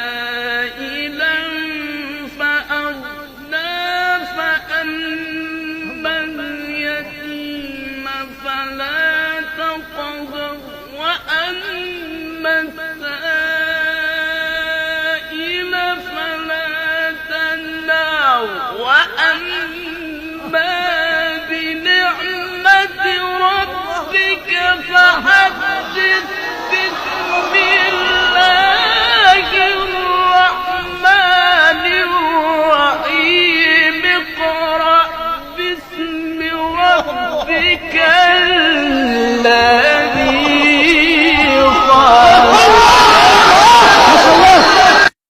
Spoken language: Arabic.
عائلا فأغنى فأما اليتيم فلا تقهر وأما السائل فلا تنهر وأما بنعمة ربك فحدث بسم الله الرحمن الرحيم اقرأ باسم ربك الذي